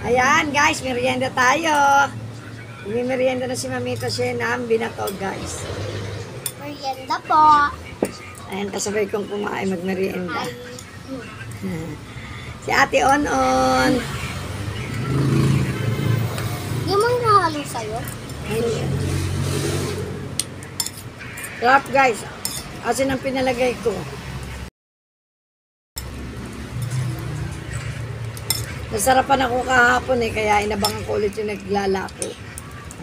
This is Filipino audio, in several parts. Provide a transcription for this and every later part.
Ayan guys, merienda tayo. May merienda na si Mamita siya ng binatog guys. Merienda po. Ayan, kasabay kong kumain magmerienda. Ay. Si Ate On-On. Yung mga nahalo sa'yo? Ayan. Sarap guys. Asin ang pinalagay ko. Nasarapan ako kahapon kaya inabangan ko ulit yung naglalako.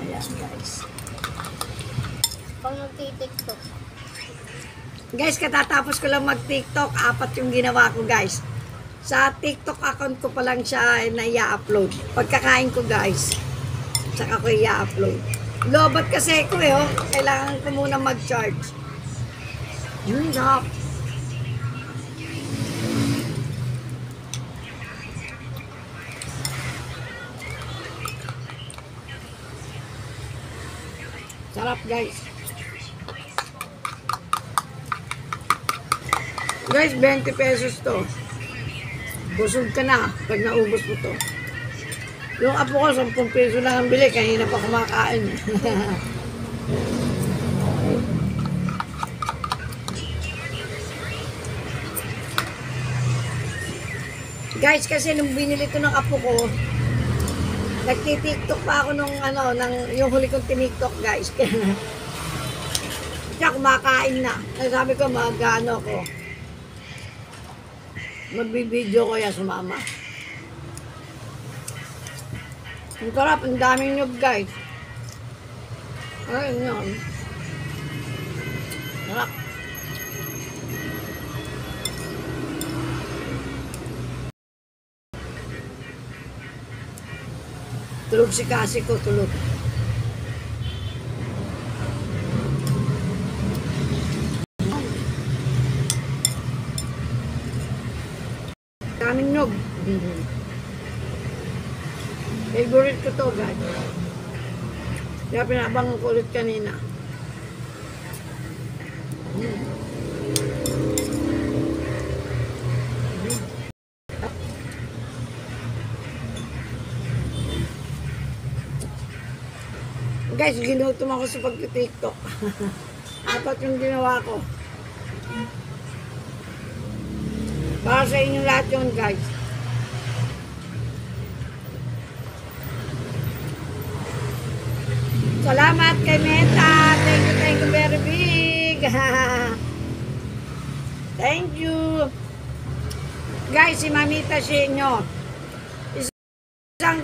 Ayan guys. Pag nagtitiktok. Guys, katatapos ko lang mag-TikTok, 4 yung ginawa ko guys. Sa TikTok account ko pa lang siya na i-upload. Pagkakain ko guys, saka ko i-upload. Lobat kasi ko kailangan ko muna mag-charge. Sarap. Sarap guys. Guys, 20 pesos to. Busog ka na pag naubos mo to. Yung apo ko, 10 peso lang ang bili. Kanina pa kumakain. Guys, kasi nung binili to ng apo ko, nagtitiktok pa ako nung yung huli kong tiniktok guys. Kaya kumakain na. Sabi ko, mag-ano ko. Magbibideo ko yan sumama. Ang sarap, ang daming nyug guys. Ayun yun. Sarap. Tulog si Kasi ko, tulog. Daming nyug. Favorite ko to guys. Kaya pinabangan ko ulit kanina. Guys, ginutom ako sa pag-TikTok. 4 yung ginawa ko. Para sa inyo lahat yun, guys. Salamat kay Meta. Thank you very big. Thank you. Guys, si Mamita Shenyo. Isang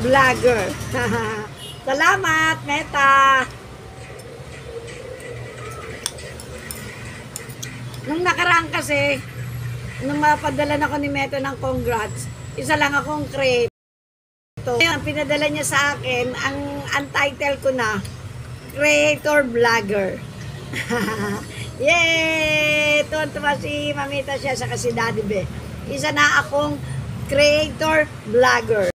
vlogger. Salamat, Meta. Nung nakaraan kasi, nung mapadala na ko ni Meta ng congrats, isa lang akong creator. Ang pinadala niya sa akin, ang title ko na, Creator Vlogger. Yay! Tuwan-tuwa si Mamita siya sa kasi Daddy Be. Isa na akong Creator Vlogger.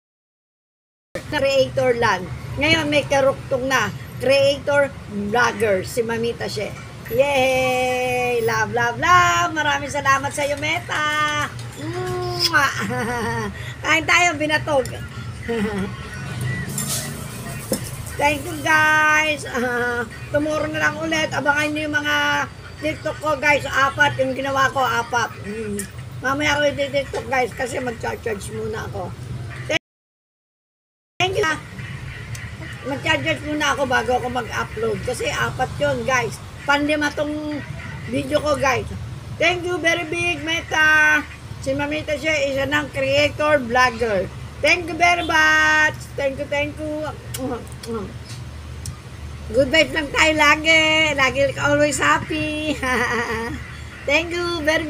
Creator lang. Ngayon may karuktong na, Creator Vlogger, si Mamita siya. Yay! Love, love, love! Maraming salamat sa iyo, Meta! Kain tayo, binatog. Thank you, guys! Tomorrow na lang ulit. Abangan nyo yung mga TikTok ko, guys. 4 yung ginawa ko, 4. Mamaya ako yung TikTok, guys, kasi mag-charge muna ako. Thank you. Mag-charge muna ako bago ako mag-upload. Kasi 4 yun, guys. Pandima tong video ko, guys. Thank you very big, Meta. Si Mamita siya, isa ng creator vlogger. Thank you very much. Thank you, thank you. Good vibes lang tayo lagi. Lagi always happy. Thank you very much.